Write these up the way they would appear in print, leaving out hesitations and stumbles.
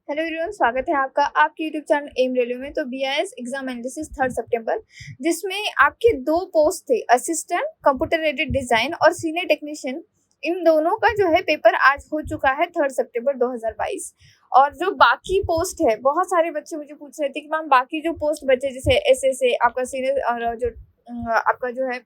Hello everyone, स्वागत है आपका आपके यूट्यूब चैनल एम रेलवे में। तो बीआईएस एग्जाम एनालिसिस 3 सितंबर, जिसमें आपके 2 पोस्ट थे, असिस्टेंट कंप्यूटर एडेड डिजाइन और सीनियर टेक्नीशियन। इन दोनों का जो है पेपर आज हो चुका है 3 सितंबर 2022। और जो बाकी पोस्ट है, बहुत सारे बच्चे मुझे पूछ रहे थे कि मैम बाकी जो पोस्ट बचे जैसे एसएसए आपका सीनियर और जो आपका जो है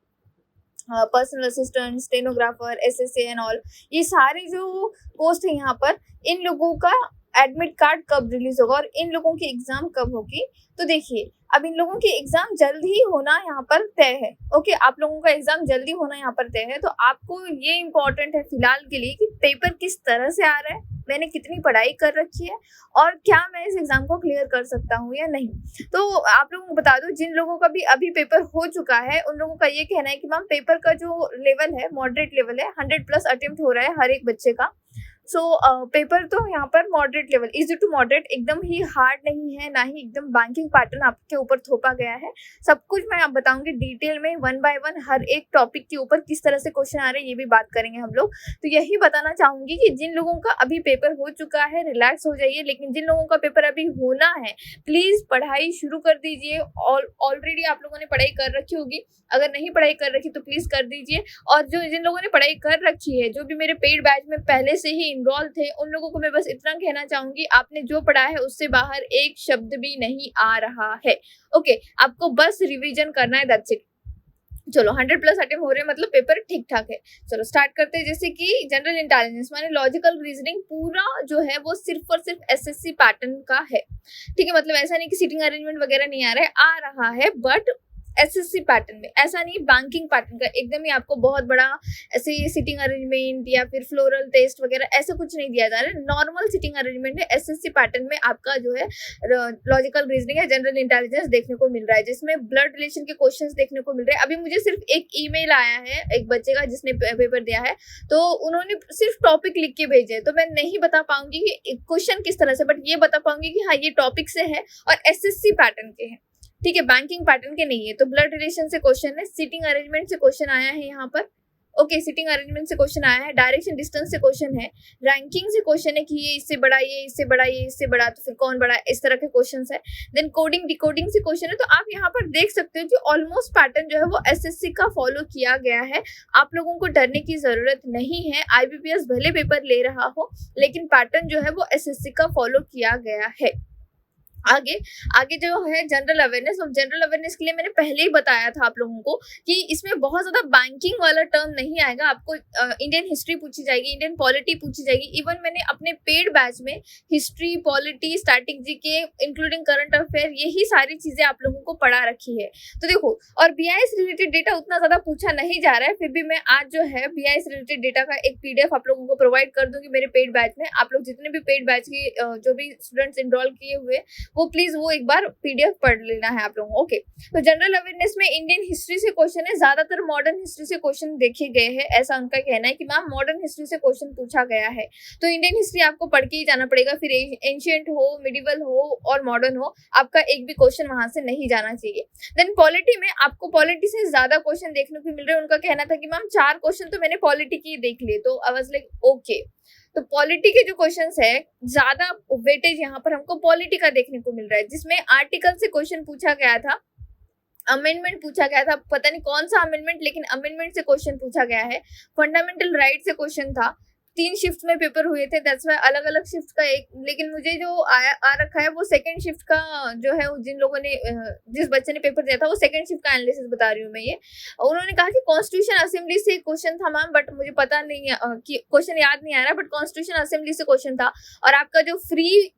personal assistant, stenographer, SSA and all, ये सारे जो पोस्ट है यहाँ पर, इन लोगों का एडमिट कार्ड कब रिलीज होगा और इन लोगों की एग्जाम कब होगी। तो देखिए, अब इन लोगों की एग्जाम जल्द ही होना यहाँ पर तय है। ओके, आप लोगों का एग्जाम जल्दी होना यहाँ पर तय है। तो आपको ये इम्पोर्टेंट है फिलहाल के लिए कि पेपर किस तरह से आ रहा है, मैंने कितनी पढ़ाई कर रखी है और क्या मैं इस एग्जाम को क्लियर कर सकता हूँ या नहीं। तो आप लोगों को बता दो, जिन लोगों का भी अभी पेपर हो चुका है उन लोगों का ये कहना है कि मैम पेपर का जो लेवल है मॉडरेट लेवल है, 100+ अटेम्प्ट हो रहा है हर एक बच्चे का। सो पेपर तो यहाँ पर moderate level, easy to moderate, एकदम ही हार्ड नहीं है, ना ही एकदम बैंकिंग पैटर्न आपके ऊपर थोपा गया है। सब कुछ मैं आप बताऊंगी डिटेल में, 1 बाय 1 हर एक टॉपिक के ऊपर किस तरह से क्वेश्चन आ रहे हैं ये भी बात करेंगे हम लोग। तो यही बताना चाहूंगी कि जिन लोगों का अभी पेपर हो चुका है रिलैक्स हो जाइए, लेकिन जिन लोगों का पेपर अभी होना है प्लीज पढ़ाई शुरू कर दीजिए। ऑलरेडी आप लोगों ने पढ़ाई कर रखी होगी, अगर नहीं पढ़ाई कर रखी तो प्लीज कर दीजिए। और जो जिन लोगों ने पढ़ाई कर रखी है, जो भी मेरे पेड बैच में पहले से ही इनरोल थे, उन लोगों को मैं बस इतना कहना चाहूंगी, आपने जो पढ़ा है उससे बाहर एक शब्द भी नहीं आ रहा है। ओके, आपको बस रिवीजन करना है, दैट्स इट। चलो, 100+ अटेम्प्ट हो रहे हैं, मतलब पेपर ठीक ठाक है। चलो स्टार्ट करते हैं। जैसे कि जनरल इंटेलिजेंस माने लॉजिकल रीजनिंग, पूरा जो है वो सिर्फ और सिर्फ एसएससी पैटर्न का है। ठीक है, मतलब ऐसा नहीं कि सीटिंग अरेंजमेंट वगैरह नहीं आ रहा है, आ रहा है बट एसएससी पैटर्न में, ऐसा नहीं बैंकिंग पैटर्न का एकदम ही आपको बहुत बड़ा ऐसे सीटिंग अरेंजमेंट या फिर फ्लोरल टेस्ट वगैरह ऐसा कुछ नहीं दिया जा रहा है। नॉर्मल सीटिंग अरेंजमेंट है, एसएससी पैटर्न में आपका जो है लॉजिकल रीजनिंग है, जनरल इंटेलिजेंस देखने को मिल रहा है, जिसमें ब्लड रिलेशन के क्वेश्चंस देखने को मिल रहे हैं। अभी मुझे सिर्फ एक ईमेल आया है एक बच्चे का जिसने पेपर दिया है, तो उन्होंने सिर्फ टॉपिक लिख के भेजे है, तो मैं नहीं बता पाऊंगी कि क्वेश्चन किस तरह से, बट ये बता पाऊंगी कि हाँ ये टॉपिक से है और एसएससी पैटर्न के हैं। ठीक है, बैंकिंग पैटर्न के नहीं है। तो ब्लड रिलेशन से क्वेश्चन है, सीटिंग अरेंजमेंट से क्वेश्चन आया है यहाँ पर। ओके, सीटिंग अरेंजमेंट से क्वेश्चन आया है, डायरेक्शन डिस्टेंस से क्वेश्चन है, रैंकिंग से क्वेश्चन है कि ये इससे बड़ा, ये इससे बड़ा, ये इससे बड़ा, तो फिर कौन बड़ा, इस तरह के क्वेश्चन है। देन कोडिंग डिकोडिंग से क्वेश्चन है। तो आप यहाँ पर देख सकते हो कि ऑलमोस्ट पैटर्न जो है वो एसएससी का फॉलो किया गया है। आप लोगों को डरने की जरूरत नहीं है, आईबीपीएस भले पेपर ले रहा हो लेकिन पैटर्न जो है वो एसएससी का फॉलो किया गया है। आगे आगे जो है जनरल अवेयरनेस, और जनरल अवेयरनेस के लिए मैंने पहले ही बताया था आप लोगों को कि इसमें बहुत ज्यादा बैंकिंग वाला टर्म नहीं आएगा। आपको इंडियन हिस्ट्री पूछी जाएगी, इंडियन पॉलिटी पूछी जाएगी। इवन मैंने अपने पेड बैच में history, polity, static GK including current affair, यही सारी चीजें आप लोगों को पढ़ा रखी है। तो देखो, और बीआईएस रिलेटेड डेटा उतना ज्यादा पूछा नहीं जा रहा है, फिर भी मैं आज जो है बीआईएस रिलेटेड डेटा का एक पीडीएफ आप लोगों को प्रोवाइड कर दूंगी मेरे पेड बैच में। आप लोग जितने भी पेड बैच के जो भी स्टूडेंट्स इनरोल किए हुए, वो प्लीज वो एक बार पीडीएफ पढ़ लेना है आप लोगों को। ओके, तो जनरल अवेयरनेस में इंडियन हिस्ट्री से क्वेश्चन है, ज्यादातर मॉडर्न हिस्ट्री से क्वेश्चन देखे गए हैं। ऐसा उनका कहना है कि मैम मॉडर्न हिस्ट्री से क्वेश्चन पूछा गया है, तो इंडियन हिस्ट्री आपको पढ़ के ही जाना पड़ेगा, फिर एंशिएंट हो, मिडिवल हो और मॉडर्न हो, आपका एक भी क्वेश्चन वहां से नहीं जाना चाहिए। देन पॉलिटी में आपको पॉलिटी से ज्यादा क्वेश्चन देखने को मिल रहे हैं। उनका कहना था कि मैम 4 क्वेश्चन तो मैंने पॉलिटी की देख लिए, तो आई वाज लाइक ओके। तो पॉलिटी के जो क्वेश्चंस है, ज्यादा वेटेज यहाँ पर हमको पॉलिटी का देखने को मिल रहा है, जिसमें आर्टिकल से क्वेश्चन पूछा गया था, अमेंडमेंट पूछा गया था, पता नहीं कौन सा अमेंडमेंट, लेकिन अमेंडमेंट से क्वेश्चन पूछा गया है। फंडामेंटल राइट से क्वेश्चन था। 3 शिफ्ट में पेपर हुए थे, दैट्स वाई अलग अलग शिफ्ट का एक, लेकिन मुझे जो आ रखा है वो सेकंड शिफ्ट का जो है, जिन लोगों ने जिस बच्चे ने पेपर दिया था वो सेकंड शिफ्ट का एनालिसिस बता रही हूँ मैं ये। उन्होंने कहा कि कॉन्स्टिट्यूशन असेंबली से क्वेश्चन था मैम, बट मुझे पता नहीं है कि क्वेश्चन याद नहीं आ रहा, बट कॉन्स्टिट्यूशन असेंबली से क्वेश्चन था। और आपका जो फ्री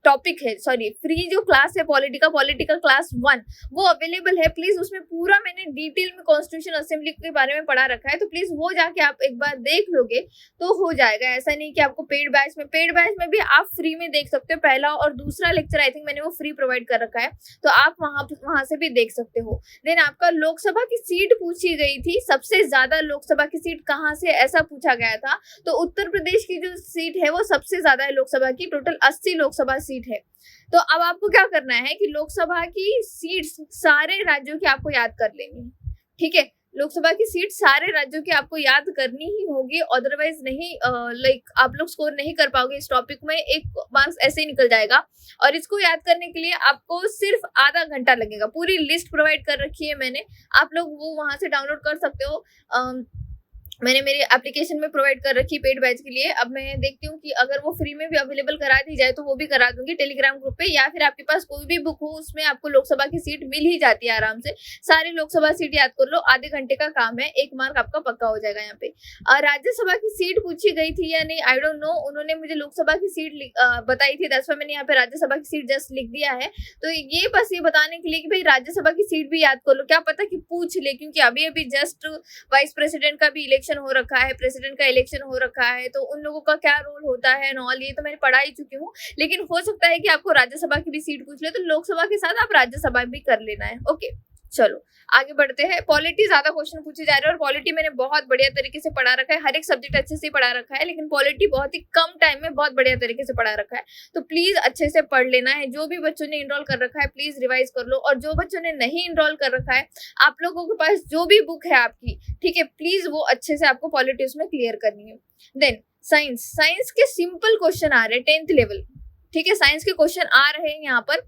टॉपिक है, सॉरी फ्री जो क्लास है पॉलिटिकल क्लास 1, वो अवेलेबल है। प्लीज उसमें पूरा मैंने डिटेल में कॉन्स्टिट्यूशन असेंबली के बारे में पढ़ा रखा है, तो प्लीज वो जाके आप एक बार देख लोगे तो हो जाएगा। ऐसा नहीं कि आपको पेड बैच में भी आप फ्री में देख सकते हो। पहला और दूसरा लेक्चर आई थिंक मैंने वो फ्री प्रोवाइड कर रखा है, तो आप वहां से भी देख सकते हो। देन आपका लोकसभा की सीट पूछी गई थी, सबसे ज्यादा लोकसभा की सीट कहाँ से, ऐसा पूछा गया था। तो उत्तर प्रदेश की जो सीट है वो सबसे ज्यादा है लोकसभा की, टोटल 80 लोकसभा सीट है। तो अब आपको क्या करना है कि लोकसभा की सीट्स सारे राज्यों की आपको याद कर लेनी है। ठीक है, लोकसभा की सीट सारे राज्यों की आपको याद करनी ही होगी, अदरवाइज नहीं लाइक आप लोग स्कोर नहीं कर पाओगे इस टॉपिक में, एक मार्क्स ऐसे ही निकल जाएगा। और इसको याद करने के लिए आपको सिर्फ आधा घंटा लगेगा। पूरी लिस्ट प्रोवाइड कर रखी है मैंने, आप लोग वो वहां से डाउनलोड कर सकते हो। मैंने मेरी एप्लीकेशन में प्रोवाइड कर रखी पेड बैच के लिए। अब मैं देखती हूँ कि अगर वो फ्री में भी अवेलेबल करा दी जाए तो वो भी करा दूंगी टेलीग्राम ग्रुप पे, या फिर आपके पास कोई भी बुक हो उसमें आपको लोकसभा की सीट मिल ही जाती है आराम से। सारी लोकसभा सीट याद कर लो, आधे घंटे का काम है, 1 मार्क आपका पक्का हो जाएगा यहाँ पे। राज्यसभा की सीट पूछी गई थी या नहीं आई डोंट नो, उन्होंने मुझे लोकसभा की सीट बताई थी, दैट्स व्हाई मैंने यहाँ पे राज्यसभा की सीट जस्ट लिख दिया है। तो ये बस ये बताने के लिए कि भाई राज्यसभा की सीट भी याद कर लो, क्या पता कि पूछ ले, क्योंकि अभी अभी जस्ट वाइस प्रेसिडेंट का भी इलेक्शन हो रखा है, प्रेसिडेंट का इलेक्शन हो रखा है, तो उन लोगों का क्या रोल होता है नॉल, ये तो मैंने पढ़ा ही चुकी हूँ। लेकिन हो सकता है कि आपको राज्यसभा की भी सीट पूछ ले, तो लोकसभा के साथ आप राज्यसभा भी कर लेना है। ओके चलो आगे बढ़ते हैं। पॉलिटी ज्यादा क्वेश्चन पूछे जा रहे हैं, और पॉलिटी मैंने बहुत बढ़िया तरीके से पढ़ा रखा है, हर एक सब्जेक्ट अच्छे से पढ़ा रखा है, लेकिन पॉलिटी बहुत ही कम टाइम में बहुत बढ़िया तरीके से पढ़ा रखा है। तो प्लीज अच्छे से पढ़ लेना है। जो भी बच्चों ने इनरोल कर रखा है प्लीज रिवाइज कर लो, और जो बच्चों ने नहीं इनरोल कर रखा है, आप लोगों के पास जो भी बुक है आपकी, ठीक है, प्लीज वो अच्छे से आपको पॉलिटी उसमें क्लियर करनी है। देन साइंस, साइंस के सिंपल क्वेश्चन आ रहे हैं 10th लेवल, ठीक है, साइंस के क्वेश्चन आ रहे हैं यहाँ पर।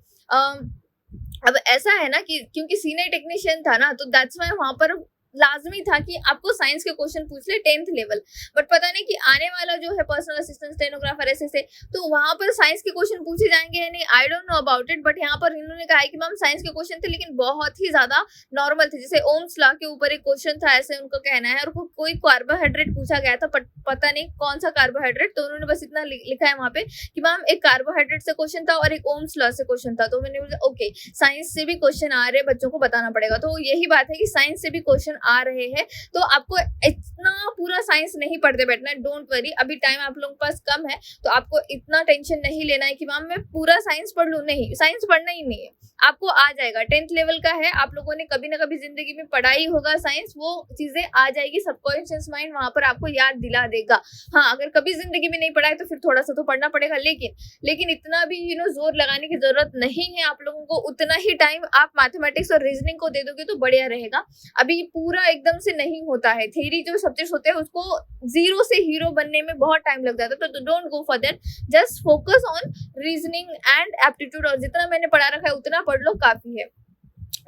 अब ऐसा है ना कि क्योंकि सीनियर टेक्नीशियन था ना, तो दैट्स वाई वहां पर लाजमी था कि आपको साइंस के क्वेश्चन पूछ ले 10th लेवल। बट पता नहीं कि आने वाला जो है पर्सनल असिस्टेंट, स्टेनोग्राफर, ऐसे तो वहां पर साइंस के क्वेश्चन पूछे जाएंगे या नहीं I don't know about it. But यहाँ पर इन्होंने कहा है कि मैम साइंस के क्वेश्चन थे लेकिन बहुत ही ज्यादा नॉर्मल थे, जैसे ओम्स लॉ के ऊपर एक क्वेश्चन था, ऐसे उनका कहना है, और कोई कार्बोहाइड्रेट पूछा गया था, पता नहीं कौन सा कार्बोहाइड्रेट, तो उन्होंने बस इतना लिखा है वहां पे कि मैम एक कार्बोहाइड्रेट से क्वेश्चन था और एक ओम्स लॉ से क्वेश्चन था। तो मैंने बोला ओके साइंस से भी क्वेश्चन आ रहे, बच्चों को बताना पड़ेगा। तो यही बात है कि साइंस से भी क्वेश्चन आ रहे हैं, तो आपको इतना पूरा साइंस नहीं पढ़ते बैठना है, डोंट वरी। अभी टाइम आप लोगों के पास कम है, तो आपको इतना टेंशन नहीं लेना है कि मैम मैं पूरा साइंस पढ़ लूं, नहीं, साइंस पढ़ना ही नहीं है, आपको आ जाएगा। 10th लेवल का है, आप लोगों ने कभी ना कभी जिंदगी में पढ़ा ही होगा साइंस, वो चीजें आ जाएगी, सबकॉन्शियस माइंड वहां पर आपको याद दिला देगा। हाँ अगर कभी जिंदगी में नहीं पढ़ा है तो फिर थोड़ा सा तो पढ़ना पड़ेगा, लेकिन इतना भी जोर लगाने की जरूरत नहीं है आप लोगों को। उतना ही टाइम आप मैथमेटिक्स और रीजनिंग को दे दोगे तो बढ़िया रहेगा। अभी पूरा एकदम से नहीं होता है, थ्योरी जो सब्जेक्ट्स होते हैं उसको 0 से हीरो बनने में बहुत टाइम लग जाता है, तो don't go for that, just focus on reasoning and aptitude, और जितना मैंने पढ़ा रखा है उतना पढ़ लो, काफी है।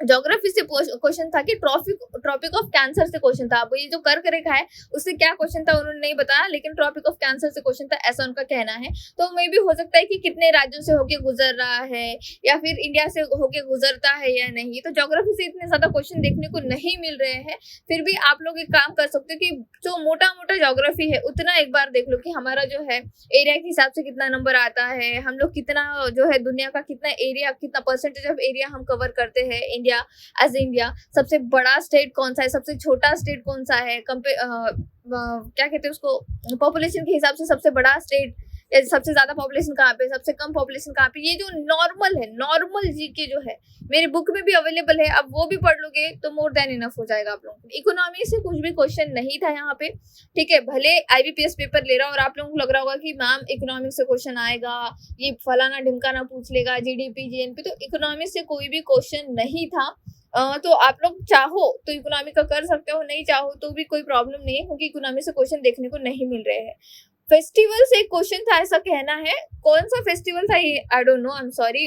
ज्योग्राफी से क्वेश्चन था कि ट्रॉपिक ऑफ कैंसर से क्वेश्चन था। अब ये जो कर्क रेखा है उससे क्या क्वेश्चन था उन्होंने नहीं बताया, लेकिन ट्रॉपिक ऑफ कैंसर से क्वेश्चन था, ऐसा उनका कहना है। तो मे भी हो सकता है कि कितने राज्यों से होके गुजर रहा है, या फिर इंडिया से होके गुजरता है या नहीं। तो ज्योग्राफी से इतने ज्यादा क्वेश्चन देखने को नहीं मिल रहे हैं, फिर भी आप लोग एक काम कर सकते हो कि जो मोटा मोटा ज्योग्राफी है उतना एक बार देख लो कि हमारा जो है एरिया के हिसाब से कितना नंबर आता है, हम लोग कितना जो है दुनिया का कितना एरिया, कितना परसेंटेज ऑफ एरिया हम कवर करते हैं इंडिया एज इंडिया। सबसे बड़ा स्टेट कौन सा है, सबसे छोटा स्टेट कौन सा है, क्या कहते हैं उसको, पॉपुलेशन के हिसाब से सबसे बड़ा स्टेट, सबसे ज्यादा पॉपुलेशन कहाँ पे, सबसे कम पॉपुलेशन कहाँ पे, ये जो नॉर्मल है, नॉर्मल जीके जो है मेरे बुक में भी अवेलेबल है, अब वो भी पढ़ लोगे तो मोर देन इनफ हो जाएगा आप लोगों को। इकोनॉमी से कुछ भी क्वेश्चन नहीं था यहाँ पे, ठीक है, भले IBPS पेपर ले रहा हो और आप लोगों को लग रहा होगा कि मैम इकोनॉमिक्स से क्वेश्चन आएगा, ये फलाना ढिमकाना पूछ लेगा, GDP GNP, तो इकोनॉमिक्स से कोई भी क्वेश्चन नहीं था। तो आप लोग चाहो तो इकोनॉमी का कर सकते हो, नहीं चाहो तो भी कोई प्रॉब्लम नहीं है, क्योंकि इकोनॉमी से क्वेश्चन देखने को नहीं मिल रहे हैं। फेस्टिवल से एक क्वेश्चन था, ऐसा कहना है, कौन सा फेस्टिवल था ये I don't know, I am sorry,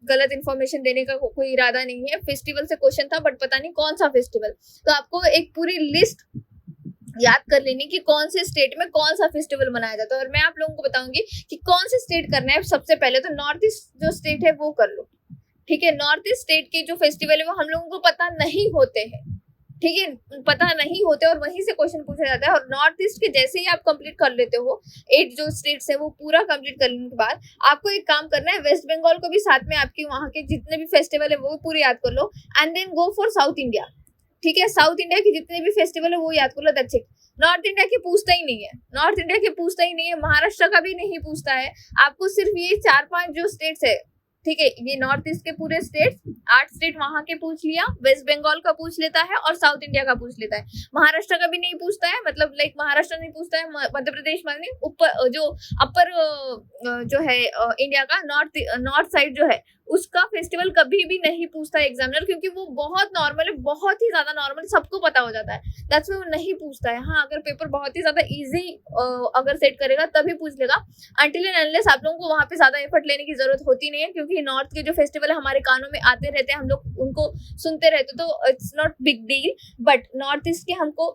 गलत इन्फॉर्मेशन देने का कोई इरादा नहीं है। फेस्टिवल से क्वेश्चन था बट पता नहीं कौन सा फेस्टिवल, तो आपको एक पूरी लिस्ट याद कर लेनी कि कौन से स्टेट में कौन सा फेस्टिवल मनाया जाता है। और मैं आप लोगों को बताऊंगी कि कौन से स्टेट करना है। सबसे पहले तो नॉर्थ ईस्ट जो स्टेट है वो कर लो, ठीक है, नॉर्थ ईस्ट स्टेट के जो फेस्टिवल है वो हम लोगों को पता नहीं होते हैं, ठीक है, पता नहीं होते, और वहीं से क्वेश्चन पूछा जाता है। और नॉर्थ ईस्ट के जैसे ही आप कंप्लीट कर लेते हो 8 जो स्टेट्स है वो पूरा कंप्लीट करने के बाद आपको एक काम करना है, वेस्ट बंगाल को भी साथ में, आपके वहां के जितने भी फेस्टिवल है वो पूरे याद कर लो, and then go for South India, ठीक है, साउथ इंडिया के जितने भी फेस्टिवल है वो याद कर लो, दैट्स इट। नॉर्थ इंडिया के पूछता ही नहीं है, नॉर्थ इंडिया के पूछता ही नहीं है, महाराष्ट्र का भी नहीं पूछता है, आपको सिर्फ ये 4-5 जो स्टेट्स है, ठीक है, ये नॉर्थ ईस्ट के पूरे स्टेट 8 स्टेट वहां के पूछ लिया, वेस्ट बंगाल का पूछ लेता है और साउथ इंडिया का पूछ लेता है। महाराष्ट्र का भी नहीं पूछता है, मतलब लाइक महाराष्ट्र नहीं पूछता है, मध्य प्रदेश में नहीं, ऊपर जो अपर जो है इंडिया का नॉर्थ साइड जो है उसका फेस्टिवल कभी भी नहीं पूछता एग्जामिनर, क्योंकि वो बहुत नॉर्मल है, बहुत ही ज्यादा नॉर्मल, सबको पता हो जाता है, दैट्स व्हाई वो नहीं पूछता है। हाँ, अगर पेपर बहुत ही ज्यादा इजी अगर सेट करेगा तभी पूछ लेगा, अनटिल एंड अनलेस आप लोगों को वहां पे ज्यादा एफर्ट लेने की जरूरत होती नहीं है, क्योंकि नॉर्थ के जो फेस्टिवल है हमारे कानों में आते रहते हैं, हम लोग उनको सुनते रहते, तो it's not big deal. But north east के हमको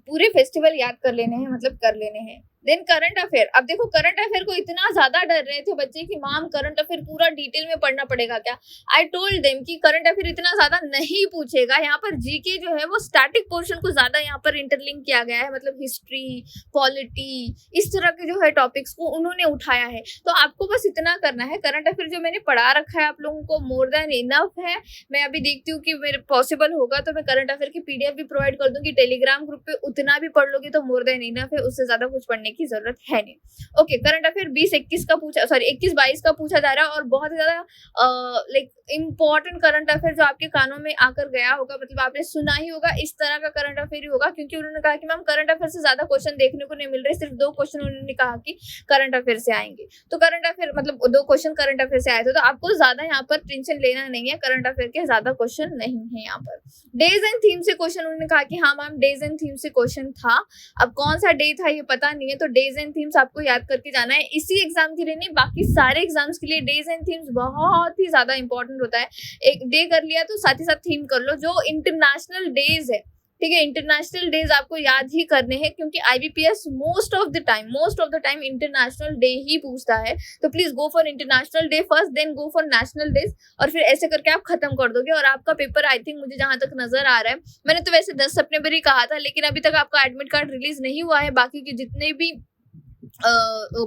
पूरे फेस्टिवल याद कर लेने हैं, मतलब कर लेने हैं। देन करंट अफेयर, अब देखो करंट अफेयर को इतना ज्यादा डर रहे थे बच्चे कि मैम करंट अफेयर पूरा डिटेल में पढ़ना पड़ेगा क्या। आई टोल्ड देम कि करंट अफेयर इतना ज्यादा नहीं पूछेगा, यहाँ पर जीके जो है वो स्टैटिक पोर्शन को ज्यादा यहाँ पर इंटरलिंक किया गया है, मतलब हिस्ट्री, पॉलिटी, इस तरह के जो है टॉपिक्स को उन्होंने उठाया है। तो आपको बस इतना करना है, करंट अफेयर जो मैंने पढ़ा रखा है आप लोगों को मोर देन इनफ है। मैं अभी देखती हूँ कि मेरे पॉसिबल होगा तो मैं करंट अफेयर की पीडीएफ भी प्रोवाइड कर दूंगी टेलीग्राम ग्रुप पे, उतना भी पढ़ लोगे तो मोर देन इनफ है, उससे ज्यादा कुछ पढ़ने की जरूरत है नहीं। ओके, करंट अफेयर 20-21 का पूछा, सॉरी 21-22 का पूछा जा रहा है, और बहुत ज्यादा लाइक इंपॉर्टेंट करंट अफेयर जो आपके कानों में आकर गया होगा, मतलब आपने सुना ही होगा, इस तरह का करंट अफेयर ही होगा, क्योंकि उन्होंने कहा कि मैम करंट अफेयर से ज्यादा क्वेश्चन देखने को नहीं मिल रहे, सिर्फ 2 क्वेश्चन उन्होंने कहा कि करंट अफेयर से आएंगे। तो करंट अफेयर मतलब 2 क्वेश्चन करंट अफेयर से आए थे, तो आपको ज्यादा यहाँ पर टेंशन लेना नहीं है, करंट अफेयर के ज्यादा क्वेश्चन नहीं है यहाँ पर। डेज एंड थीम से क्वेश्चन उन्होंने कहा कि हाँ मैम डेज एंड थीम से क्वेश्चन था, अब कौन सा डे था ये पता नहीं है, तो डेज एंड थीम्स आपको याद करके जाना है, इसी एग्जाम के लिए नहीं बाकी सारे एग्जाम्स के लिए डेज एंड थीम्स बहुत ही ज्यादा इंपॉर्टेंट होता है। एक डे कर लिया तो साथ ही साथ थीम कर लो, जो इंटरनेशनल डेज है, ठीक है, इंटरनेशनल डेज आपको याद ही करने हैं, क्योंकि IBPS most of the time international day ही पूछता है, तो please go for international day first, then go for national days, और फिर ऐसे करके आप खत्म कर दोगे, और आपका पेपर आई थिंक मुझे जहां तक नजर आ रहा है, मैंने तो वैसे 10 सितंबर ही कहा था, लेकिन अभी तक आपका एडमिट कार्ड रिलीज नहीं हुआ है, बाकी के जितने भी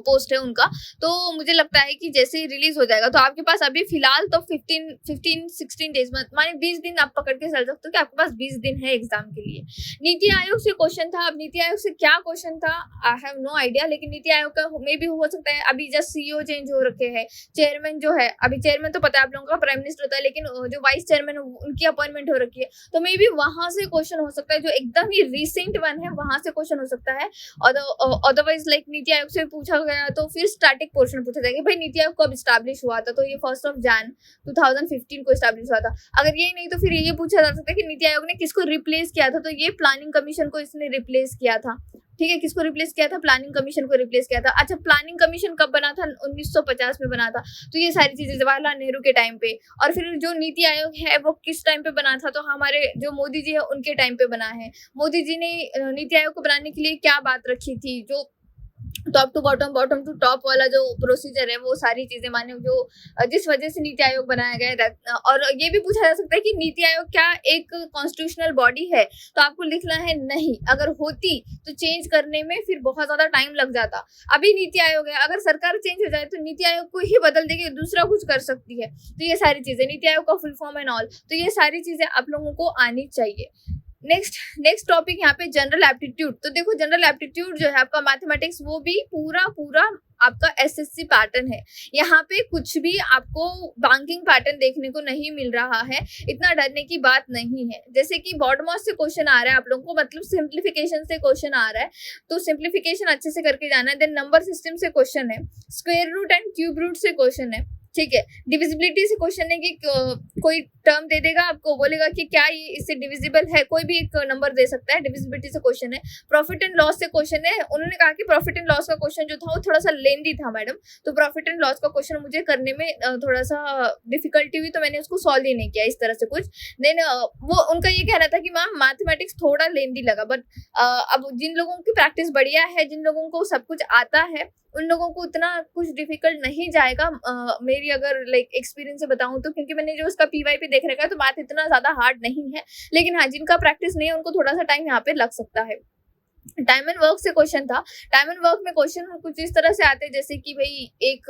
पोस्ट है उनका, तो मुझे लगता है कि जैसे ही रिलीज हो जाएगा तो आपके पास अभी फिलहाल तो 15-16 डेज माने 20 दिन आप पकड़ के चल सकते हो कि आपके पास 20 दिन है एग्जाम के लिए। नीति आयोग से क्वेश्चन था, अब नीति आयोग से क्या क्वेश्चन था आई हैव नो आइडिया, लेकिन नीति आयोग का मे भी हो सकता है, अभी जस्ट सीईओ चेंज हो रखे हैं, चेयरमैन जो है, अभी चेयरमैन तो पता है आप लोगों का प्राइम मिनिस्टर होता है, लेकिन जो वाइस चेयरमैन उनकी अपॉइंटमेंट हो रखी है, तो मे भी वहां से क्वेश्चन हो सकता है, जो एकदम ही रिसेंट वन है वहां से क्वेश्चन हो सकता है। अदरवाइज लाइक नीति आयोग से पूछा गया तो फिर स्टैटिक पोर्शन पूछा जाएगा, भाई नीति आयोग कब स्टैब्लिश हुआ था, तो ये 1 जनवरी 2015 को स्टैब्लिश हुआ था। अगर ये नहीं तो फिर ये पूछा जा सकता है कि नीति आयोग ने किसको रिप्लेस किया था, तो ये प्लानिंग कमीशन को इसने रिप्लेस किया था, ठीक है, किसको रिप्लेस किया था, प्लानिंग कमीशन को रिप्लेस किया था। अच्छा, प्लानिंग कमीशन कब बना था, 1950 में बना था, तो ये सारी चीजें जवाहरलाल नेहरू के टाइम पे, और फिर जो नीति आयोग है वो किस टाइम पे बना था, तो हमारे जो मोदी जी है उनके टाइम पे बना है। मोदी जी ने नीति आयोग को बनाने के लिए क्या बात रखी थी, जो top to bottom, bottom to top वाला जो प्रोसीजर है, वो सारी चीजें माने जो जिस वजह से नीति आयोग बनाया गया है। और ये भी पूछा जा सकता है कि नीति आयोग क्या एक कॉन्स्टिट्यूशनल बॉडी है, तो आपको लिखना है नहीं, अगर होती तो चेंज करने में फिर बहुत ज्यादा टाइम लग जाता। अभी नीति आयोग है, अगर सरकार चेंज हो जाए तो नीति आयोग को ही बदल देगी, दूसरा कुछ कर सकती है, तो ये सारी चीजें, नीति आयोग का फुल फॉर्म एंड ऑल, तो ये सारी चीजें आप लोगों को आनी चाहिए। नेक्स्ट टॉपिक यहाँ पे जनरल एप्टीट्यूड। तो देखो जनरल एप्टीट्यूड जो है आपका मैथमेटिक्स, वो भी पूरा आपका एसएससी पैटर्न है, यहाँ पे कुछ भी आपको बैंकिंग पैटर्न देखने को नहीं मिल रहा है, इतना डरने की बात नहीं है। जैसे कि बॉडमॉस से क्वेश्चन आ रहा है आप लोगों को, मतलब सिंप्लीफिकेशन से क्वेश्चन आ रहा है, तो सिंप्लीफिकेशन अच्छे से करके जाना है। देन नंबर सिस्टम से क्वेश्चन है, square root and cube root से क्वेश्चन है, ठीक है। डिविजिबिलिटी से क्वेश्चन है कि कोई टर्म दे देगा आपको, बोलेगा कि क्या ये इससे डिविजिबल है, कोई भी एक नंबर दे सकता है, डिविजिबिलिटी से क्वेश्चन है। प्रॉफिट एंड लॉस से क्वेश्चन है, उन्होंने कहा कि प्रॉफिट एंड लॉस का क्वेश्चन जो था वो थोड़ा सा लेंदी था मैडम, तो प्रॉफिट एंड लॉस का क्वेश्चन मुझे करने में थोड़ा सा डिफिकल्टी हुई, तो मैंने उसको सॉल्व ही नहीं किया इस तरह से कुछ। देन वो उनका ये कहना था कि मैम मैथमेटिक्स थोड़ा लेंदी लगा, बट अब जिन लोगों की प्रैक्टिस बढ़िया है, जिन लोगों को सब कुछ आता है, उन लोगों को उतना कुछ डिफिकल्ट नहीं जाएगा, मेरी अगर लाइक एक्सपीरियंस से बताऊं तो, क्योंकि मैंने जो उसका पीवाई पे देख रखा है तो मैथ इतना ज्यादा हार्ड नहीं है, लेकिन हाँ जिनका प्रैक्टिस नहीं है उनको थोड़ा सा टाइम यहाँ पे लग सकता है। टाइम एंड वर्क से क्वेश्चन था, टाइम एंड वर्क में क्वेश्चन कुछ इस तरह से आते हैं जैसे कि भाई एक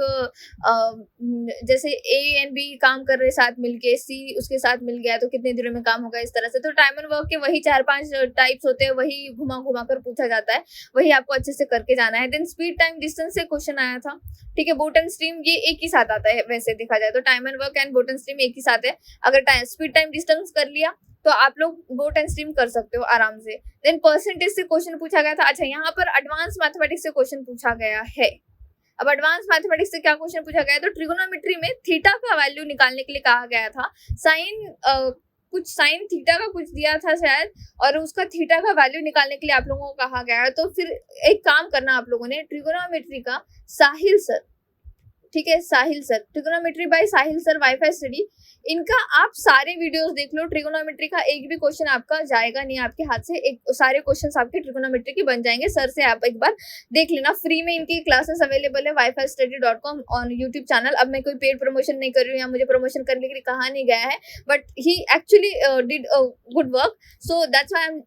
जैसे ए एंड बी काम कर रहे साथ मिलके, सी उसके साथ मिल गया तो कितने दिनों में काम होगा, इस तरह से। तो टाइम एंड वर्क के वही 4-5 टाइप्स होते हैं, वही घुमा घुमा कर पूछा जाता है, वही आपको अच्छे से करके जाना है। देन स्पीड टाइम डिस्टेंस से क्वेश्चन आया था, ठीक है। बोट एंड स्ट्रीम ये एक ही साथ आता है वैसे देखा जाए तो, time and work and boat and stream एक ही साथ है। अगर स्पीड टाइम डिस्टेंस कर लिया तो आप लोग बोट एंड स्ट्रीम कर सकते हो आराम से। देन परसेंटेज से क्वेश्चन पूछा गया था। अच्छा, यहाँ पर एडवांस मैथमेटिक्स से क्वेश्चन पूछा गया है। अब एडवांस मैथमेटिक्स से क्या क्वेश्चन पूछा गया है, तो ट्रिगोनोमेट्री में थीटा का वैल्यू निकालने के लिए कहा गया था। कुछ साइन थीटा का कुछ दिया था शायद, और उसका थीटा का वैल्यू निकालने के लिए आप लोगों को कहा गया है। तो फिर एक काम करना आप लोगों ने, ट्रिगोनोमेट्री का साहिल सर, ठीक है, साहिल सर, ट्रिगोनोमेट्री बाय साहिल सर वाईफाई स्टडी, इनका आप सारे वीडियोस देख लो। ट्रिगोनोमेट्री का एक भी क्वेश्चन आपका जाएगा नहीं आपके हाथ से, एक सारे क्वेश्चंस आपके ट्रिगोनोमेट्री के बन जाएंगे। सर से आप एक बार देख लेना, फ्री में इनकी क्लासेस अवेलेबल है wifi-study.com ऑन यूट्यूब चैनल। अब मैं कोई पेड प्रमोशन नहीं कर रही हूँ, या मुझे प्रमोशन करने के लिए कहा नहीं गया है, but he actually did good work, so that's why I am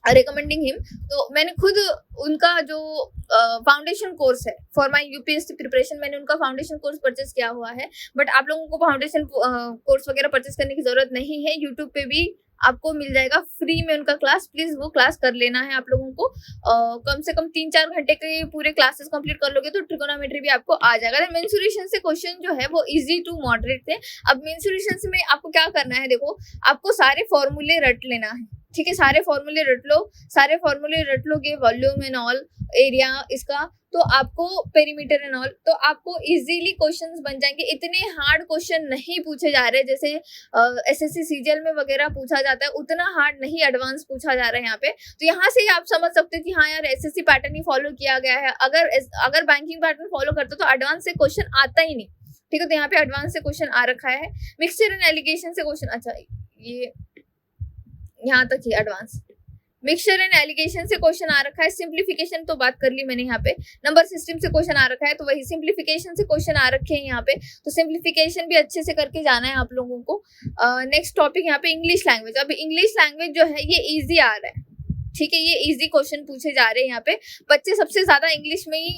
recommending him. तो मैंने खुद उनका जो फाउंडेशन कोर्स है फॉर माय यूपीएससी प्रिपरेशन, मैंने उनका फाउंडेशन कोर्स परचेस किया हुआ है। बट आप लोगों को फाउंडेशन कोर्स वगैरह परचेस करने की जरूरत नहीं है, यूट्यूब पे भी आपको मिल जाएगा फ्री में उनका क्लास। प्लीज वो क्लास कर लेना है आप लोगों को। कम से कम 3-4 घंटे के पूरे क्लासेस कंप्लीट कर लोगे तो ट्रिगोनोमेट्री भी आपको आ जाएगा। मेंसुरेशन से क्वेश्चन जो है वो इजी टू मॉडरेट थे। अब मेंसुरेशन से में आपको क्या करना है, देखो आपको सारे फॉर्मूले रट लेना है, ठीक है, सारे फॉर्मूले रट लो। सारे फॉर्मूले रट लोगे, वॉल्यूम एंड ऑल, एरिया इसका, तो आपको पेरीमीटर एंड ऑल, तो आपको इजीली क्वेश्चंस बन जाएंगे। इतने हार्ड क्वेश्चन नहीं पूछे जा रहे जैसे एसएससी सीजीएल में वगैरह पूछा जाता है, उतना हार्ड नहीं एडवांस पूछा जा रहा है यहाँ पे। तो यहाँ से ही आप समझ सकते हो कि हाँ यार एसएससी पैटर्न ही फॉलो किया गया है। अगर बैंकिंग पैटर्न फॉलो करते तो एडवांस से क्वेश्चन आता ही नहीं, ठीक है। तो यहाँ पे एडवांस से क्वेश्चन आ रखा है। मिक्सचर एंड एलिगेशन से क्वेश्चन, अच्छा ये यहाँ तक ही एडवांस। मिक्सचर एंड एलिगेशन से क्वेश्चन आ रखा है। सिंप्लीफिकेशन तो बात कर ली मैंने यहाँ पे। नंबर सिस्टम से क्वेश्चन आ रखा है, तो वही सिंप्लीफिकेशन से क्वेश्चन आ रखे हैं यहाँ पे, तो सिंप्लीफिकेशन भी अच्छे से करके जाना है आप लोगों को। नेक्स्ट टॉपिक यहाँ पे इंग्लिश लैंग्वेज। अब इंग्लिश लैंग्वेज जो है ये इजी आ रहा है, ठीक है, ये इजी क्वेश्चन पूछे जा रहे हैं यहाँ पे। बच्चे सबसे ज्यादा इंग्लिश में ही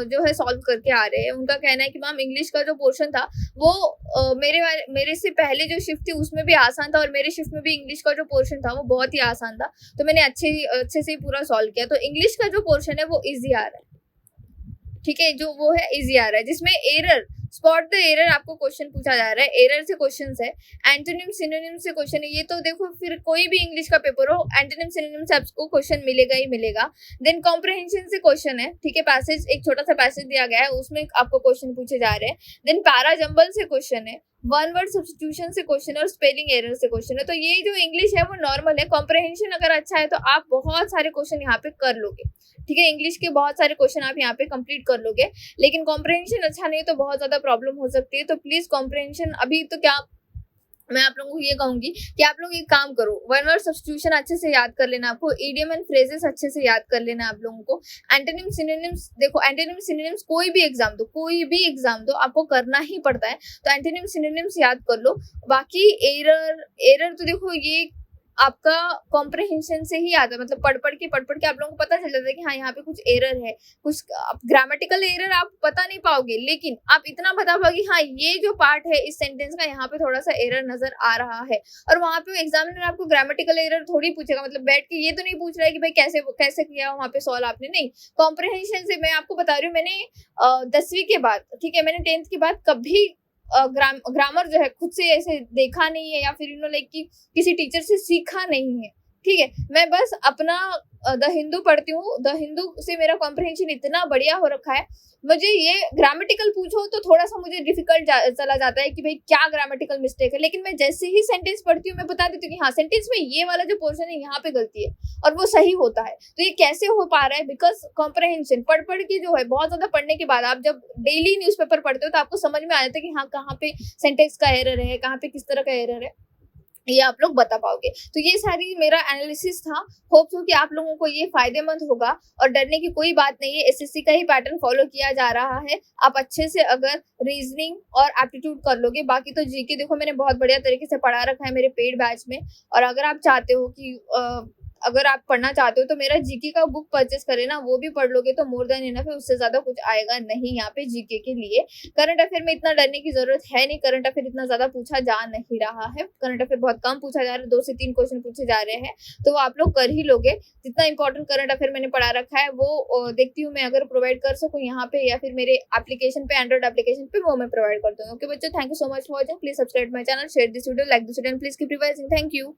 जो है सॉल्व करके आ रहे हैं। उनका कहना है कि मैम इंग्लिश का जो पोर्शन था वो मेरे से पहले जो शिफ्ट थी उसमें भी आसान था, और मेरे शिफ्ट में भी इंग्लिश का जो पोर्शन था वो बहुत ही आसान था, तो मैंने अच्छे से ही पूरा सॉल्व किया। तो इंग्लिश का जो पोर्शन है वो इजी आ रहा है, ठीक है, जो वो है इजी आ रहा है, जिसमें एरर, स्पॉट द एरर आपको क्वेश्चन पूछा जा रहा है। एरर से क्वेश्चन है, एंटोनिम सिनोनिम से क्वेश्चन है। ये तो देखो फिर कोई भी इंग्लिश का पेपर हो, एंटोनिम सिनोनिम से आपको क्वेश्चन मिलेगा ही मिलेगा। देन कॉम्प्रहेंशन से क्वेश्चन है, ठीक है, पैसेज, एक छोटा सा पैसेज दिया गया है उसमें आपको क्वेश्चन पूछे जा रहे हैं। देन पैरा जंबल से क्वेश्चन है, वन वर्ड सब्स्टिट्यूशन से क्वेश्चन है, और स्पेलिंग एरर से क्वेश्चन है। तो ये जो इंग्लिश है वो नॉर्मल है। कॉम्प्रहेंशन अगर अच्छा है तो आप बहुत सारे क्वेश्चन यहाँ पे कर लोगे, ठीक है, इंग्लिश के बहुत सारे क्वेश्चन आप यहाँ पे कंप्लीट कर लोगे। लेकिन कॉम्प्रहेंशन अच्छा नहीं तो बहुत ज्यादा प्रॉब्लम हो सकती है। तो प्लीज कॉम्प्रहेंशन अभी तो क्या मैं आप लोगों को ये कहूंगी कि आप लोग एक काम करो, वन वर्ड सब्स्टिट्यूशन अच्छे से याद कर लेना, आपको इडियम एंड फ्रेजेस अच्छे से याद कर लेना आप लोगों को। एंटोनिम सिनोनिम्स, देखो एंटोनिम सिनोनिम्स कोई भी एग्जाम दो आपको करना ही पड़ता है, तो एंटोनिम सिनोनिम्स याद कर लो। बाकी एरर तो देखो ये आपका कॉम्प्रहेंशन से ही आता है, मतलब पढ़ पढ़ के आप लोगों को पता चल जाता है कि हाँ यहाँ पे कुछ एरर है, कुछ ग्रामेटिकल एरर आप पता नहीं पाओगे, लेकिन आप इतना बता पाओगे हाँ ये जो पार्ट है इस सेंटेंस का यहाँ पे थोड़ा सा एरर नजर आ रहा है। और वहां पे एग्जामिनर आपको ग्रामेटिकल एरर थोड़ी पूछेगा, मतलब बैठ के ये तो नहीं पूछ रहा है कि भाई कैसे किया वहां पे सॉल्व आपने, नहीं। कॉम्प्रहेंशन से मैं आपको बता रही हूँ, मैंने 10वीं के बाद, ठीक है, मैंने 10th के बाद कभी ग्रामर जो है खुद से ऐसे देखा नहीं है, या फिर लाइक कि किसी टीचर से सीखा नहीं है, ठीक है। मैं बस अपना द हिंदू पढ़ती हूँ, द हिंदू से मेरा कॉम्प्रहेंशन इतना बढ़िया हो रखा है। मुझे ये ग्रामेटिकल पूछो तो थोड़ा सा मुझे डिफिकल्ट चला जाता है कि भाई क्या ग्रामेटिकल मिस्टेक है, लेकिन मैं जैसे ही सेंटेंस पढ़ती हूँ मैं बता देती हूँ कि हाँ सेंटेंस में ये वाला जो पोर्शन है यहाँ पे गलती है, और वो सही होता है। तो ये कैसे हो पा रहा है, बिकॉज कॉम्प्रहेंशन पढ़ के जो है, बहुत ज्यादा पढ़ने के बाद आप जब डेली न्यूज़पेपर पढ़ते हो तो आपको समझ में आ जाता है कि हाँ कहाँ पे सेंटेंस का एरर है, कहाँ पे किस तरह का एरर है, ये आप लोग बता पाओगे। तो ये सारी मेरा एनालिसिस था। होप्स हो कि आप लोगों को ये फायदेमंद होगा, और डरने की कोई बात नहीं है, एसएससी का ही पैटर्न फॉलो किया जा रहा है। आप अच्छे से अगर रीजनिंग और एप्टीट्यूड कर लोगे, बाकी तो जीके देखो मैंने बहुत बढ़िया तरीके से पढ़ा रखा है मेरे पेड बैच में। और अगर आप चाहते हो कि अगर आप पढ़ना चाहते हो तो मेरा जीके का बुक परचेस करें ना, वो भी पढ़ लोगे तो मोर देन इनफ है, उससे ज्यादा कुछ आएगा नहीं यहाँ पे जीके के लिए। करंट अफेयर में इतना डरने की जरूरत है नहीं, करंट अफेयर इतना ज्यादा पूछा जा नहीं रहा है, करंट अफेयर बहुत कम पूछा जा रहा है, 2 से 3 क्वेश्चन पूछे जा रहे हैं, तो वो आप लोग कर ही लोगे। जितना इंपॉर्टेंट करंट अफेयर मैंने पढ़ा रखा है वो देखती हूँ मैं अगर प्रोवाइड कर सकूँ यहाँ पे, या फिर मेरे एप्लीकेशन पे, एंड्रॉइड एप्लीकेशन पे, वो मैं प्रोवाइड करती हूँ। ओके बच्चों, thank you so much for watching. Please subscribe my channel, share this video, like this video, please keep revising. Thank you.